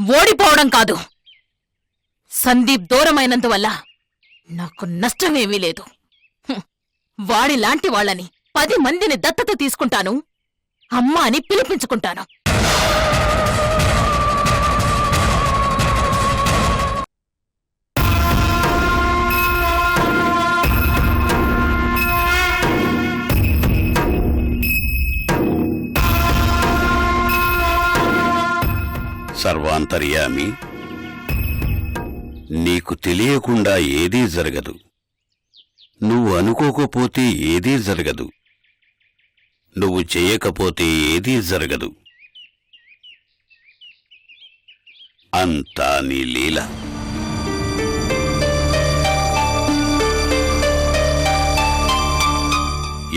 ఓడిపోవడం కాదు. సందీప్ దూరమైనందువల్ల నాకు నష్టమేమీ లేదు. వాడిలాంటి వాళ్ళని 10 మందిని దత్తత తీసుకుంటాను, అమ్మ అని పిలిపించుకుంటాను. సర్వాంతర్యామి, నీకు తెలియకుండా ఏదీ జరగదు. నువ్వు అనుకోకపోతే ఏదీ జరగదు. నువ్వు చేయకపోతే ఏదీ జరగదు. అంతా నీ లీల.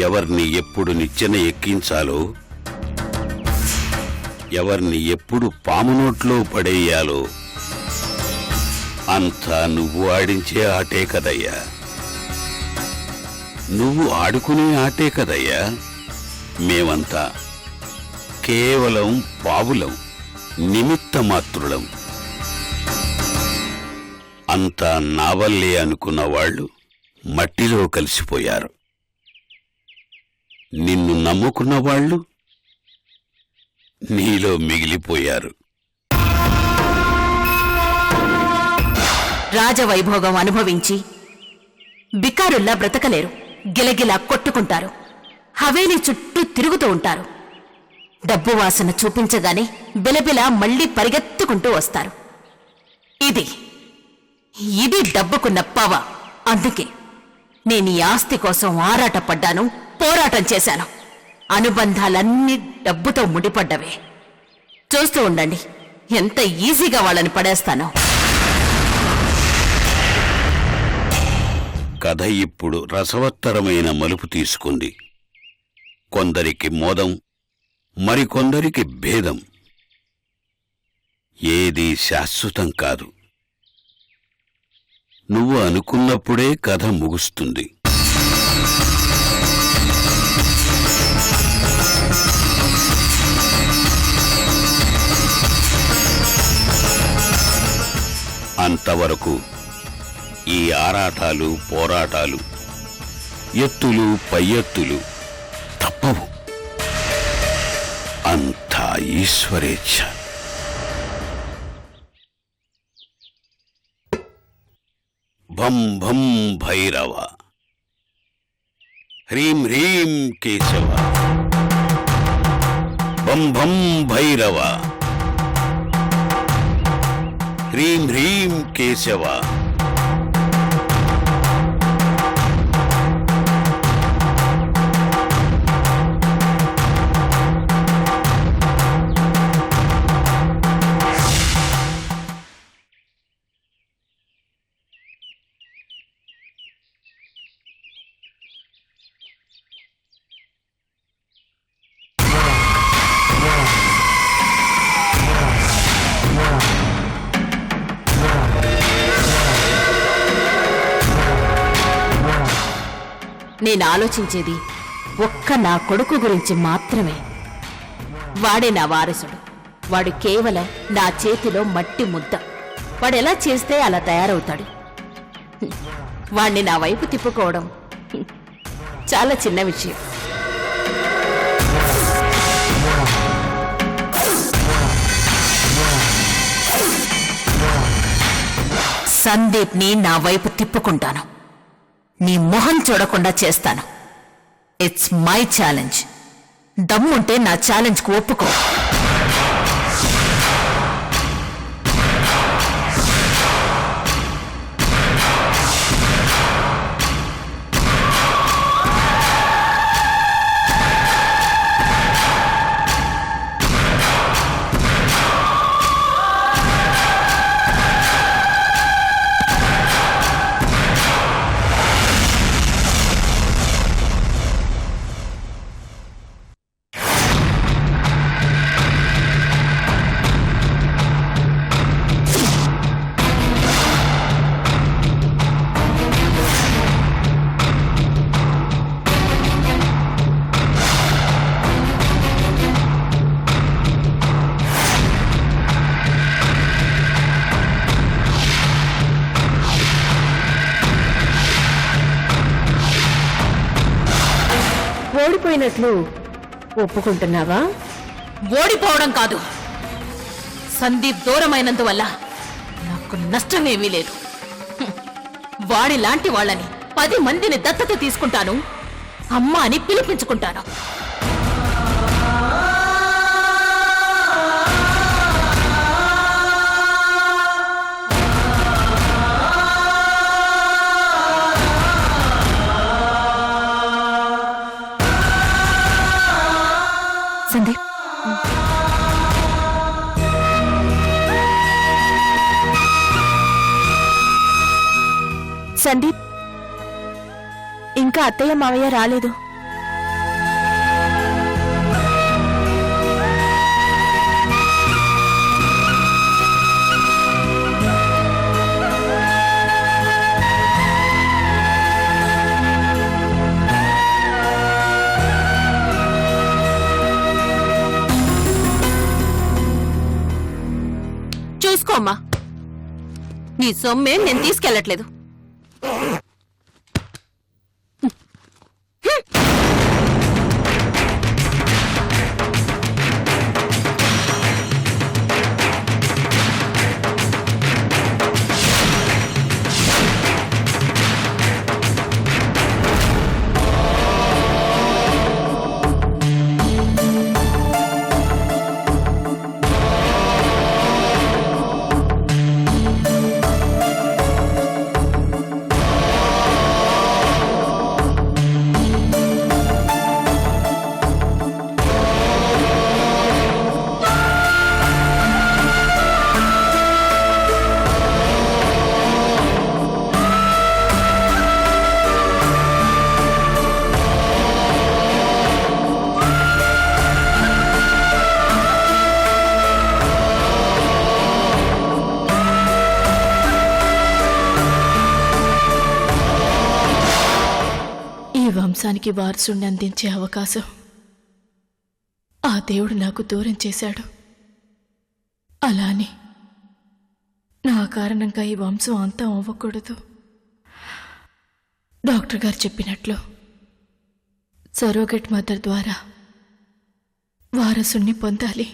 ఎవర్ని ఎప్పుడు నిచ్చెన ఎక్కించాలో, ఎవర్ని ఎప్పుడు పామునోట్లో పడేయాలో అంతా నువ్వు ఆడించే ఆటే కదయ్యా. నువ్వు ఆడుకునే ఆటే కదయ్యా. మేమంతా కేవలం పావులం, నిమిత్త మాత్రులం. అంతా నా వల్లే అనుకున్న వాళ్ళు మట్టిలో కలిసిపోయారు. నిన్ను నమ్ముకున్న వాళ్ళు నీలో మిగిలిపోయారు. రాజవైభోగం అనుభవించి బికారుల్లా బ్రతకలేరు. గిలగిలా కొట్టుకుంటారు. హవేలీ చుట్టూ తిరుగుతూ ఉంటారు. డబ్బు వాసన చూపించగానే బిలబిలా మళ్లీ పరిగెత్తుకుంటూ వస్తారు. ఇది డబ్బుకున్న పవ. అందుకే నేను ఈ ఆస్తి కోసం ఆరాటపడ్డాను, పోరాటం చేశాను. అనుబంధాలన్నీ డబ్బుతో ముడిపడ్డవే. చూస్తూ ఉండండి ఎంత ఈజీగా వాళ్ళని పడేస్తానో. కథ ఇప్పుడు రసవత్తరమైన మలుపు తీసుకుంది. కొందరికి మోదం, మరికొందరికి భేదం. ఏదీ శాశ్వతం కాదు. నువ్వు అనుకున్నప్పుడే కథ ముగుస్తుంది. అంతవరకు ఈ ఆరాటాలు, పోరాటాలు, ఎత్తులు పై ఎత్తులు తప్పవు. అంతా ఈశ్వరేచ్ఛ. భం భం భైరవ, హ్రీం హ్రీం కేశవ. భం భం భైరవ, హ్రీం హ్రీం కేశవ. నేను ఆలోచించేది ఒక్క నా కొడుకు గురించి మాత్రమే. వాడే నా వారసుడు. వాడు కేవలం నా చేతిలో మట్టి ముద్ద. వాడెలా చేస్తే అలా తయారవుతాడు. వాణ్ణి నా వైపు తిప్పుకోవడం చాలా చిన్న విషయం. సందీప్ని నా వైపు తిప్పుకుంటాను. నీ మొహం చూడకుండా చేస్తాను. It's my challenge. దమ్ముంటే నా ఛాలెంజ్కు ఒప్పుకో. ఓడిపోయినట్లు ఒప్పుకుంటున్నావా? ఓడిపోవడం కాదు, సందీప్ దూరమైనందువల్ల నాకు నష్టమేమీ లేదు. వాడి లాంటి వాళ్ళని 10 మందిని దత్తత తీసుకుంటాను, అమ్మ అని పిలిపించుకుంటాను. సందీప్, సందీప్, ఇంకా అత్తయ్య మావయ్య రాలేదు. చూసుకోమ్మా, నీ సొమ్మే నేను తీసుకెళ్లట్లేదు. వంశానికి వారసుని అందించే అవకాశం ఆ దేవుడు నాకు దూరం చేశాడు. అలానే నా కారణంగా ఈ వంశం అంతం అవ్వకూడదు. డాక్టర్ గారు చెప్పినట్లు సరోగేట్ మదర్ ద్వారా వారసుని పొందాలి.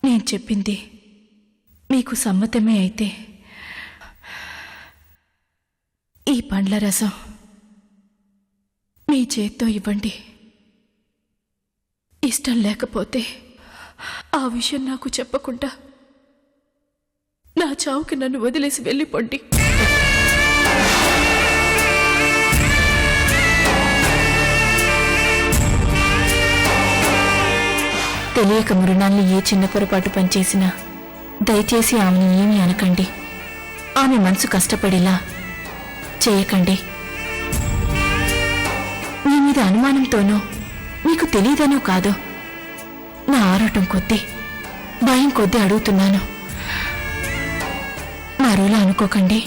నేను చెప్పింది మీకు సమ్మతమే అయితే ఈ పండ్ల రసం మీ చేత్తో ఇవ్వండి. ఇష్టం లేకపోతే ఆ విషయం నాకు చెప్పకుండా నా చావుకి నన్ను వదిలేసి వెళ్ళిపోండి. తెలియక మృణాల్ని ఏ చిన్న పొరపాటు పనిచేసినా దయచేసి ఆమెను ఏమీ అనకండి. ఆమె మనసు కష్టపడేలా చేయకండి. మీ మీద అనుమానంతోనో మీకు తెలియదనో కాదు, నా ఆరాటం కొద్దీ భయం కొద్దీ అడుగుతున్నాను. మరోలా అనుకోకండి.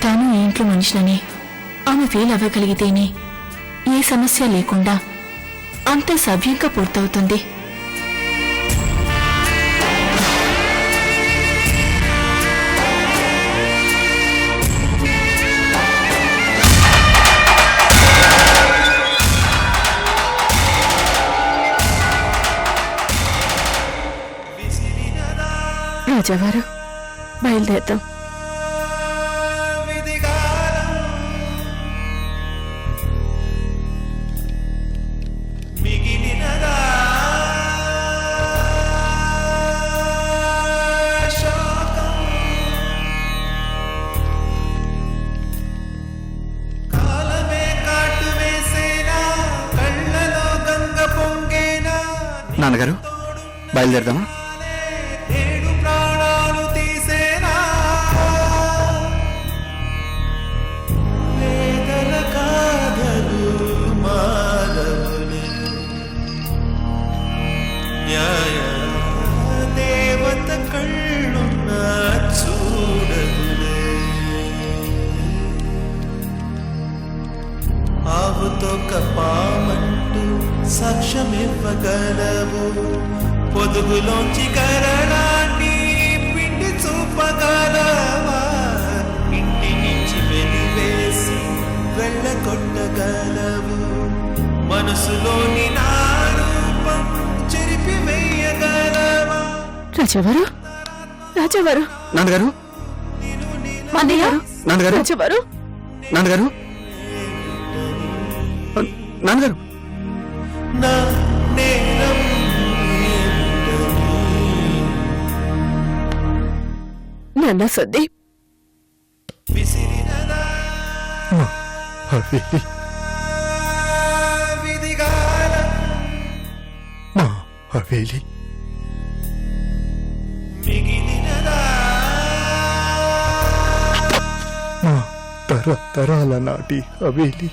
తాను ఈ ఇంట్లో మనిషినని ఆమె ఫీల్ అవ్వగలిగితేనే ఏ సమస్య లేకుండా అంత సవ్యంగా పూర్తవుతుంది. రాజావారు, బయలుదేరుతాం. నాన్నగారు, బయలుదేరదామా? ఆవుతో కపామంటూ సాక్ష్యమే స్వేచ్ఛనివ్వగలవు, పొదుగులోంచి కరడాన్ని పిండి చూపగలవా, ఇంటి నుంచి వెలివేసి వెళ్ళగొట్టగలవు, మనసులోని నా రూపం చెరిపి వేయగలవా. రాజావారు రాజావారు నాన్నగారు అన్నయ్య నాన్నగారు రాజావారు నాన్నగారు నాన్నగారు నా నేరం నాన్న సందీప్ విసిరినదా విధిగాల మా హవేలి మిగిలినదా మా తరతరాల నాటి హవేలి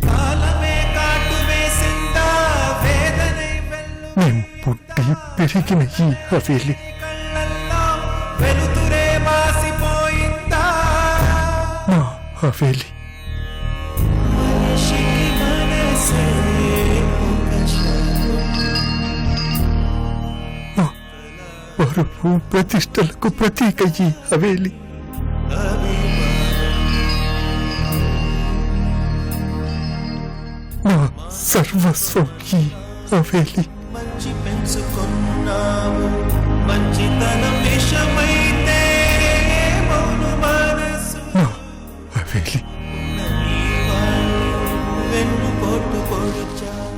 కాలమే కాటు వేసిందా వేదనై వెళ్ళు మేము పుట్టి పెరిగిన ఈ హవేలి కళ్ళల్లో వెలుతురే మాసిపోయిందా, మా హవేలి మనిషికి మనసే ఒక మా పరువు ప్రతిష్టలకు ప్రతీక ఈ హవేలి మా సర్వస్వం ఈ హవేలి మంచి పెంచుకున్నావు, మంచితనం విషమైతే మౌను మనసు మా హవేలి వెన్ను పోటు పొడిచావు,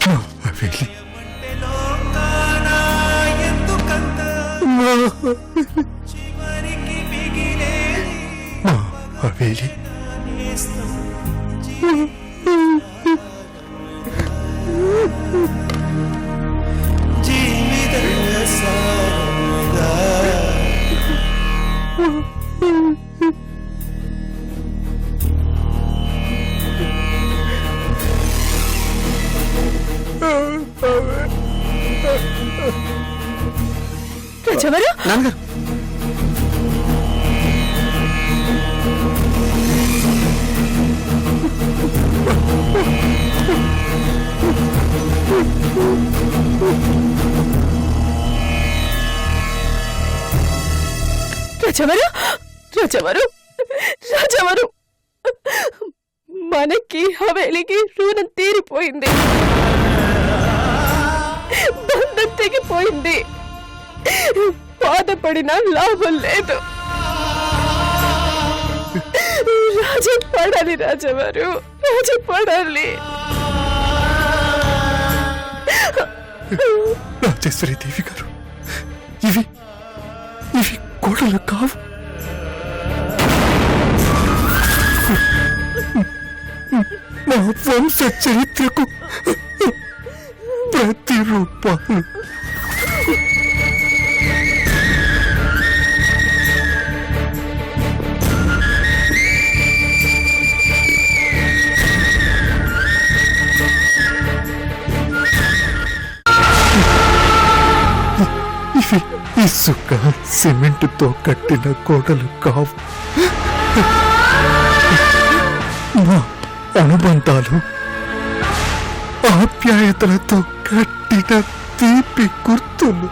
మా హవేలి లోకానా ఎందుకంత మా చివరికి మిగిలేది మా హవేలి నేస్తం. జీవిత సారదా రాజావారు నాన్నగారు రాజావారు రాజావారు రాజావారు మనకి హవేలికి రుణం తీరిపోయింది, బంధం తెగిపోయింది, బాధపడినా లాభం లేదు. రాజీ పడాలి రాజావారు, రాజీ పడాలి. రాజేశ్వరి దేవి గారు ఇవి ఇవి కోడలు కావు. మా వంశ చరిత్రకు ప్రతిరూపాలు. ఇవి ఇసుక సిమెంటుతో కట్టిన కోటలు కావు. మా అనుబంధాలు ఆప్యాయతలతో కట్టిన తీపి గుర్తులు.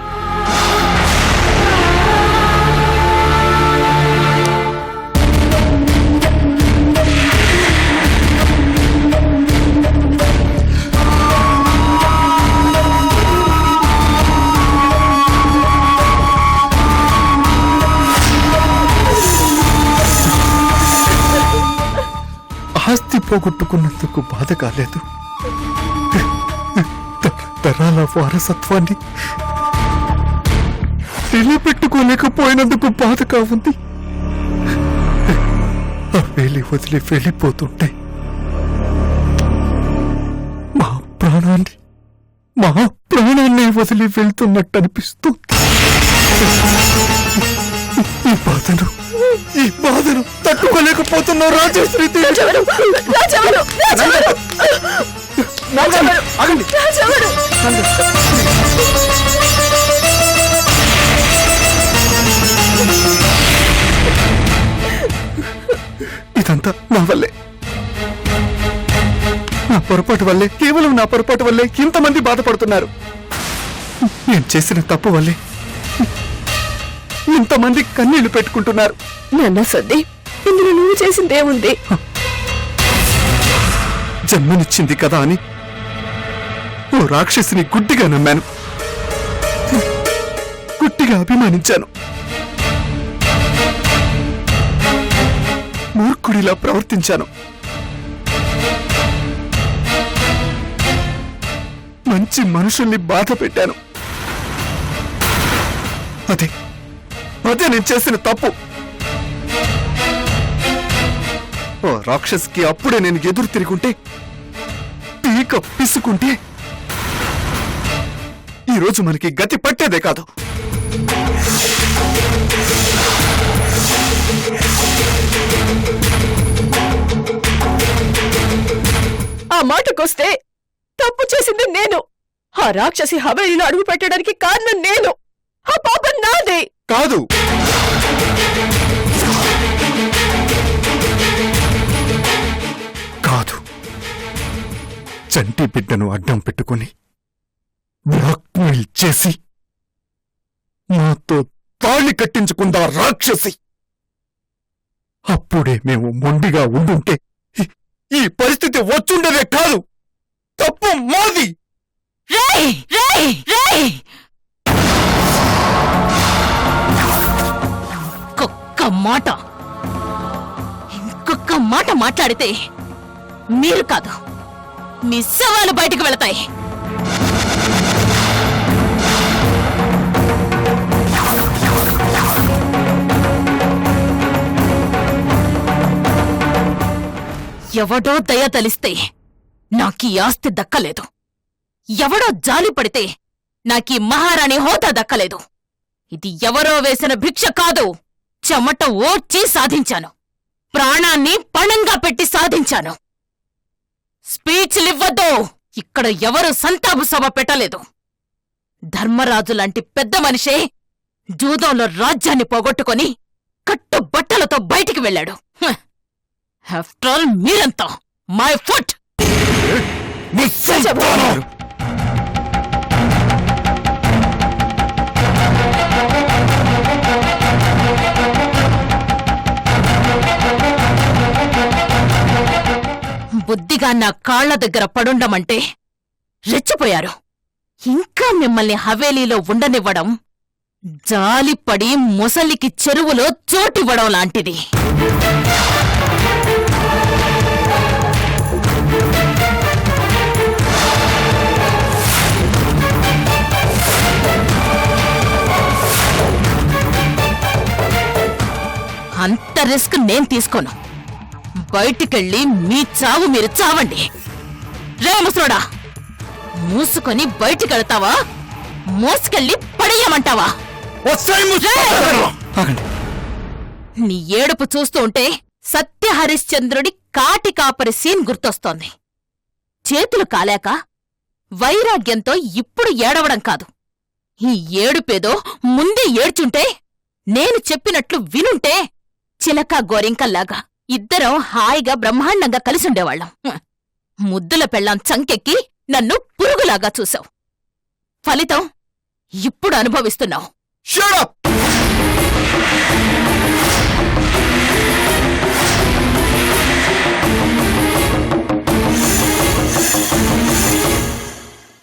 ఆస్తి పోగొట్టుకున్నందుకు బాధ కాలేదు, తరాల వారసత్వాన్ని నిలబెట్టుకోలేకపోయినందుకు బాధగా ఉంది. ఆ వేలి వదిలి వెళ్ళిపోతుంటే మా ప్రాణాన్ని వదిలి వెళ్తున్నట్టు అనిపిస్తుంది. ఈ బాధను తట్టుకోలేకపోతున్నావు రాజేశ్వరి దేవి. రాజావారు రాజావారు రాజావారు ఆగండి. రాజావారు ఇదంతా నా వల్లే. నా పొరపాటు వల్లే, కేవలం నా పొరపాటు వల్లే ఇంతమంది బాధపడుతున్నారు. నేను చేసిన తప్పు వల్లే ఇంతమంది కన్నీళ్లు పెట్టుకుంటున్నారు. నాన్న సందీప్, ఇందులో నువ్వు చేసిందేముంది? జన్మనిచ్చింది కదా అని ఓ రాక్షసిని గుడ్డిగా నమ్మాను, గుడ్డిగా అభిమానించాను. మూర్ఖుడిలా ప్రవర్తించాను. మంచి మనుషుల్ని బాధ పెట్టాను. అదే నేను చేసిన తప్పు. ఓ రాక్షస్కి అప్పుడే నేను ఎదురు తిరుగుంటే, పీక పిసుకుంటే ఈరోజు మనకి గతి పట్టేదే కాదు. ఆ మాటకొస్తే తప్పు చేసింది నేను. ఆ రాక్షసి హవేలీలో అడుగు పెట్టడానికి కారణం నేను. ఆ పాపం నాదే. కాదు, కాదు, చంటి బిడ్డను అడ్డం పెట్టుకుని బ్లాక్మెయిల్ చేసి నాతో తాళి కట్టించుకుందా రాక్షసి. అప్పుడే మేము మొండిగా ఉండుంటే ఈ పరిస్థితి వచ్చుండేదే కాదు. తప్పు మాది. రేయ్ రేయ్ రేయ్, ఇంకొక్క మాట మాట్లాడితే మీరు కాదు, మీ శవాలు బయటికి వెళతాయి. ఎవడో దయ తలిస్తే నాకీ ఆస్తి దక్కలేదు, ఎవడో జాలి పడితే నాకీ మహారాణి హోదా దక్కలేదు. ఇది ఎవరో వేసిన భిక్ష కాదు, చెమట ఓడ్చి సాధించాను, ప్రాణాన్ని పణంగా పెట్టి సాధించాను. స్పీచ్లివ్వద్దు, ఇక్కడ ఎవరు సంతాపు సభ పెట్టలేదు. ధర్మరాజు లాంటి పెద్ద మనిషే జూదంలో రాజ్యాన్ని పోగొట్టుకొని కట్టుబట్టలతో బయటికి వెళ్ళాడు. ఆఫ్టర్ ఆల్ మీరంతా మై ఫుట్. బుద్ధిగా నా కాళ్ల దగ్గర పడుండమంటే రెచ్చిపోయారు. ఇంకా మిమ్మల్ని హవేలీలో ఉండనివ్వడం జాలిపడి ముసలికి చెరువులో చోటివ్వడం లాంటిది. అంత రిస్క్ నేను తీసుకోను. బయటికెళ్ళి మీ చావు మీరు చావండి. రే ముసలోడా, మూసుకొని బయటికెళ్తావా, మోసుకెళ్ళి పడేయమంటావా? నీ ఏడుపు చూస్తూ ఉంటే సత్యహరిశ్చంద్రుడి కాటి కాపరి సీన్ గుర్తొస్తోంది. చేతులు కాలాక వైరాగ్యంతో ఇప్పుడు ఏడవడం కాదు, ఈ ఏడుపేదో ముందే ఏడ్చుంటే, నేను చెప్పినట్లు వినుంటే చిలక గోరింకల్లాగా ఇద్దరం హాయిగా బ్రహ్మాండంగా కలిసుండేవాళ్లం. ముద్దుల పెళ్ళాం చంకెక్కి నన్ను పురుగులాగా చూశావు. ఫలితం ఇప్పుడు అనుభవిస్తున్నావు.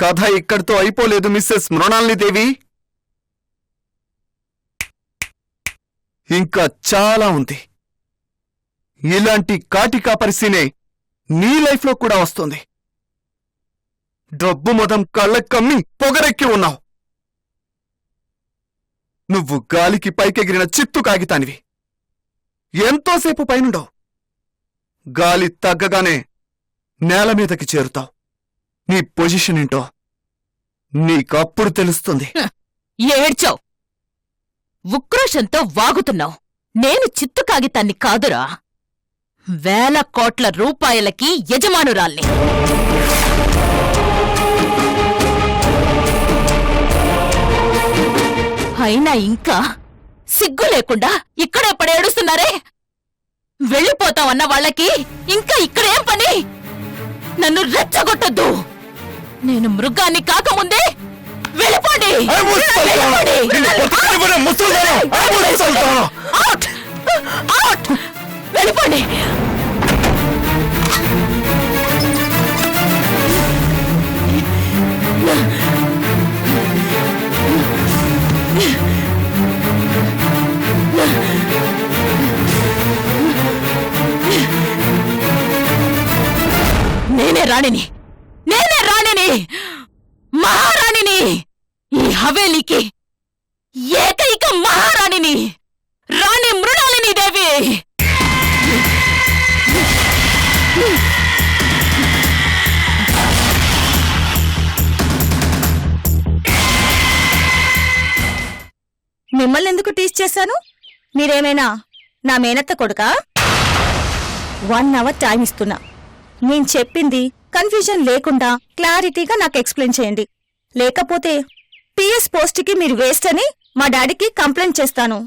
కథ ఇక్కడితో అయిపోలేదు మిస్సెస్ మృణాలినీదేవి. ఇంకా చాలా ఉంది. ఇలాంటి కాటికా పరిస్థినే నీ లైఫ్లో కూడా వస్తుంది. డబ్బు మొదం కళ్ళకమ్మి పొగరెక్కి ఉన్నావు. నువ్వు గాలికి పైకెగిరిన చిత్తు కాగితానివి. ఎంతోసేపు పైనుండవు. గాలి తగ్గగానే నేల మీదకి చేరుతావు. నీ పొజిషన్ ఏంటో నీకప్పుడు తెలుస్తుంది. ఏడ్చావు, ఉక్రోషంతో వాగుతున్నావు. నేను చిత్తు కాగితాన్ని కాదురా, వేల కోట్ల రూపాయలకి యజమానురాల్ని. అయినా ఇంకా సిగ్గు లేకుండా ఇక్కడే పడేడుస్తున్నారే. వెళ్ళిపోతావన్న వాళ్ళకి ఇంకా ఇక్కడేం పని? నన్ను రెచ్చగొట్టద్దు. నేను మృగాన్ని కాకముందే వెళ్ళిపోండి. అవుట్! అవుట్! వెళ్ళిపోండి. నేనే రాణిని, మహారాణిని, ఈ హవేలీకి ఏకైక మహారాణిని, రాణి మృణాలిని దేవి. మిమ్మల్ని ఎందుకు టీచ్ చేశాను? మీరేమైనా నా మేనత్త కొడుకా? 1 అవర్ టైం ఇస్తున్నా. నేను చెప్పింది కన్ఫ్యూజన్ లేకుండా క్లారిటీగా నాకు ఎక్స్ప్లెయిన్ చేయండి. లేకపోతే పిఎస్ పోస్ట్కి మీరు వేస్ట్ అని మా డాడీకి కంప్లైంట్ చేస్తాను.